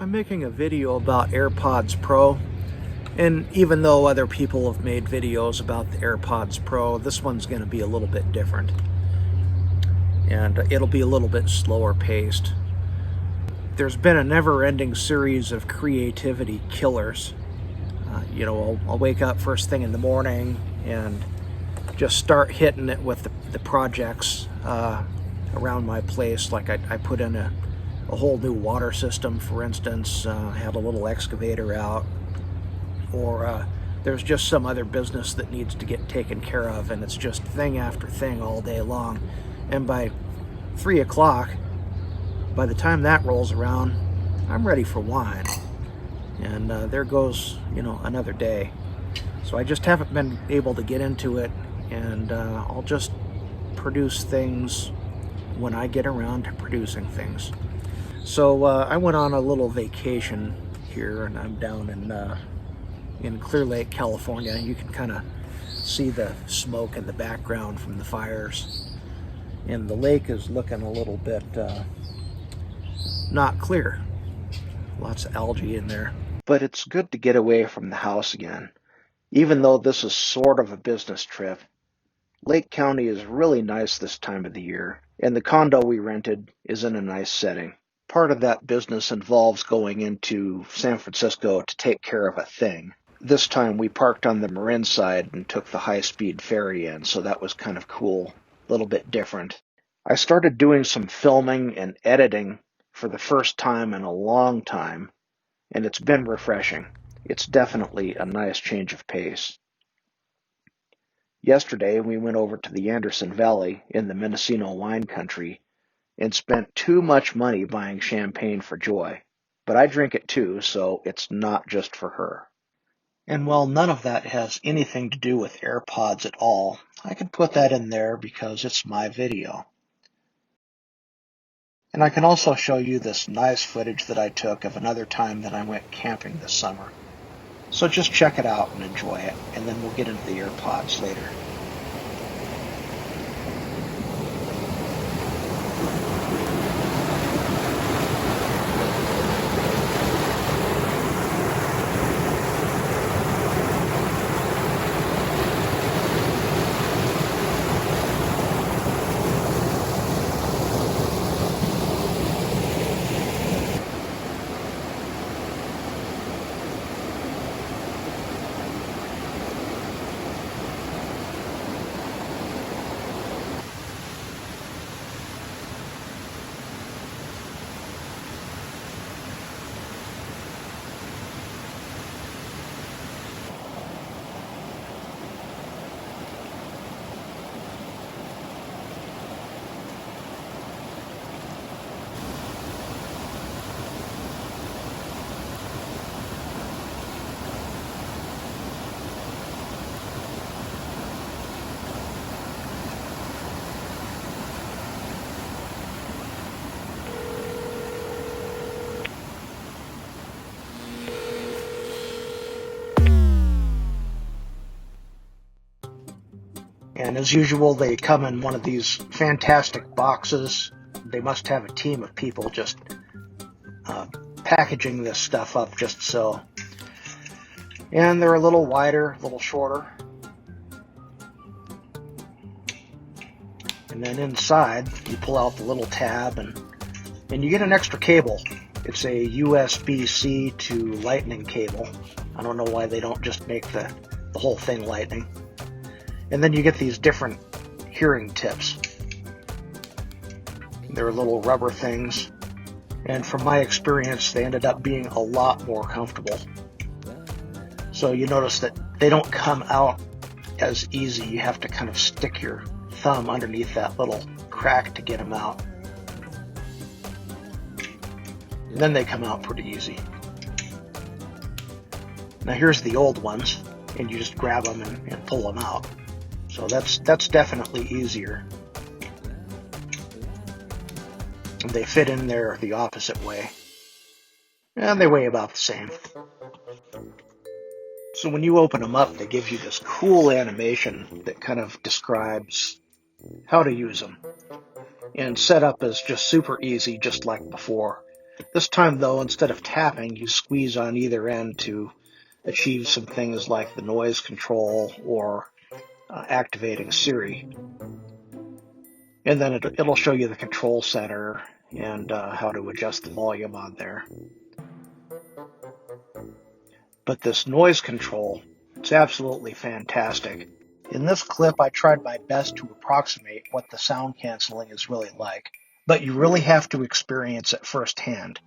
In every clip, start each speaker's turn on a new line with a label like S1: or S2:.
S1: I'm making a video about AirPods Pro, and even though other people have made videos about the AirPods Pro, this one's going to be a little bit different, and it'll be a little bit slower paced. There's been a never-ending series of creativity killers. I'll wake up first thing in the morning and just start hitting it with the projects around my place. Like I put in a whole new water system, for instance, had a little excavator out, or there's just some other business that needs to get taken care of, and it's just thing after thing all day long. And by 3 o'clock, by the time that rolls around, I'm ready for wine. And there goes, another day. So I just haven't been able to get into it, and I'll just produce things when I get around to producing things. So I went on a little vacation here, and I'm down in Clear Lake, California. You can kind of see the smoke in the background from the fires. And the lake is looking a little bit not clear. Lots of algae in there. But it's good to get away from the house again. Even though this is sort of a business trip, Lake County is really nice this time of the year, and the condo we rented is in a nice setting. Part of that business involves going into San Francisco to take care of a thing. This time we parked on the Marin side and took the high-speed ferry in, so that was kind of cool, a little bit different. I started doing some filming and editing for the first time in a long time, and it's been refreshing. It's definitely a nice change of pace. Yesterday, we went over to the Anderson Valley in the Mendocino wine country and spent too much money buying champagne for Joy. But I drink it too, so it's not just for her. And while none of that has anything to do with AirPods at all, I can put that in there because it's my video. And I can also show you this nice footage that I took of another time that I went camping this summer. So just check it out and enjoy it, and then we'll get into the AirPods later. And as usual, they come in one of these fantastic boxes. They must have a team of people just packaging this stuff up just so. And they're a little wider, a little shorter. And then inside, you pull out the little tab and you get an extra cable. It's a USB-C to Lightning cable. I don't know why they don't just make the whole thing Lightning. And then you get these different hearing tips. They're little rubber things. And from my experience, they ended up being a lot more comfortable. So you notice that they don't come out as easy. You have to kind of stick your thumb underneath that little crack to get them out. And then they come out pretty easy. Now here's the old ones, and you just grab them and pull them out. So that's definitely easier. And they fit in there the opposite way. And they weigh about the same. So when you open them up, they give you this cool animation that kind of describes how to use them. And setup is just super easy, just like before. This time, though, instead of tapping, you squeeze on either end to achieve some things like the noise control or activating Siri. And then it'll show you the control center and how to adjust the volume on there. But this noise control, it's absolutely fantastic. In this clip, I tried my best to approximate what the sound canceling is really like, but you really have to experience it firsthand.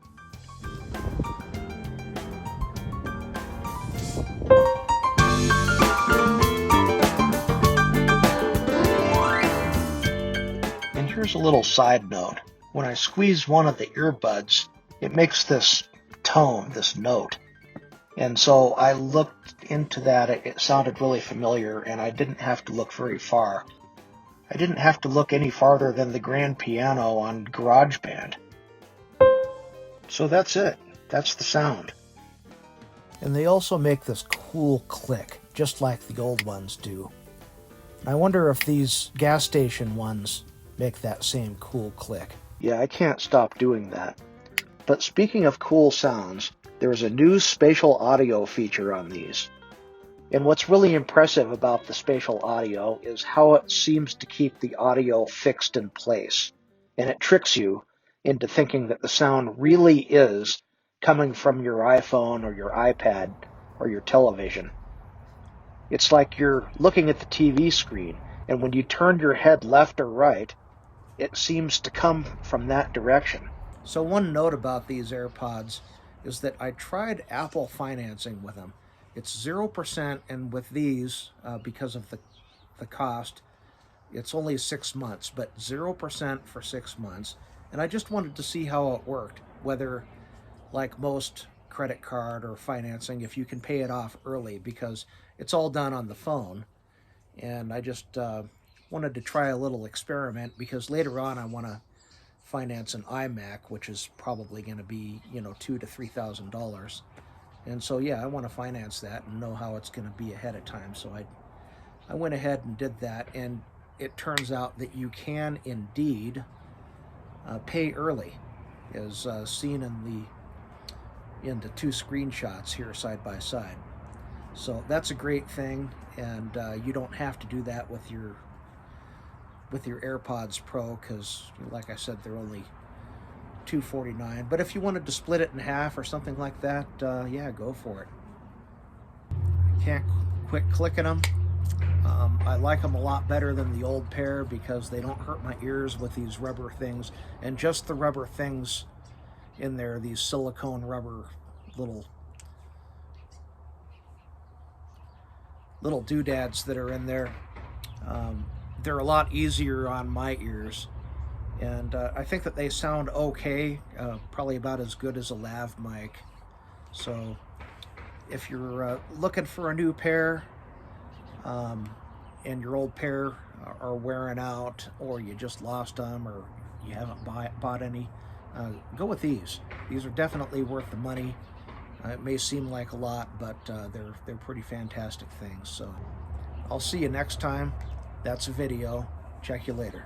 S1: And here's a little side note. When I squeeze one of the earbuds, it makes this tone, this note. And so I looked into that. It sounded really familiar, and I didn't have to look very far. I didn't have to look any farther than the grand piano on GarageBand. So that's it. That's the sound. And they also make this cool click, just like the old ones do. I wonder if these gas station ones make that same cool click. Yeah, I can't stop doing that. But speaking of cool sounds, there's a new spatial audio feature on these. And what's really impressive about the spatial audio is how it seems to keep the audio fixed in place. And it tricks you into thinking that the sound really is coming from your iPhone or your iPad or your television. It's like you're looking at the TV screen, and when you turn your head left or right, it seems to come from that direction. So one note about these AirPods is that I tried Apple financing with them. It's 0%, and with these, because of the cost, it's only 6 months, but 0% for 6 months. And I just wanted to see how it worked, whether, like most credit card or financing, if you can pay it off early, because it's all done on the phone. And I just wanted to try a little experiment, because later on I want to finance an iMac, which is probably going to be, $2,000 to $3,000. And so, yeah, I want to finance that and know how it's going to be ahead of time. So I went ahead and did that, and it turns out that you can indeed pay early, as seen in the two screenshots here side by side. So that's a great thing, and you don't have to do that with your AirPods Pro, because, like I said, they're only $249. But if you wanted to split it in half or something like that, yeah, go for it. Can't quit clicking them. I like them a lot better than the old pair because they don't hurt my ears with these rubber things, and just the rubber things in there, these silicone rubber little doodads that are in there. They're a lot easier on my ears, and I think that they sound okay, probably about as good as a lav mic. So if you're looking for a new pair, and your old pair are wearing out, or you just lost them, or you haven't bought any, go with these. These are definitely worth the money. It may seem like a lot, but they're pretty fantastic things. So I'll see you next time. That's a video. Check you later.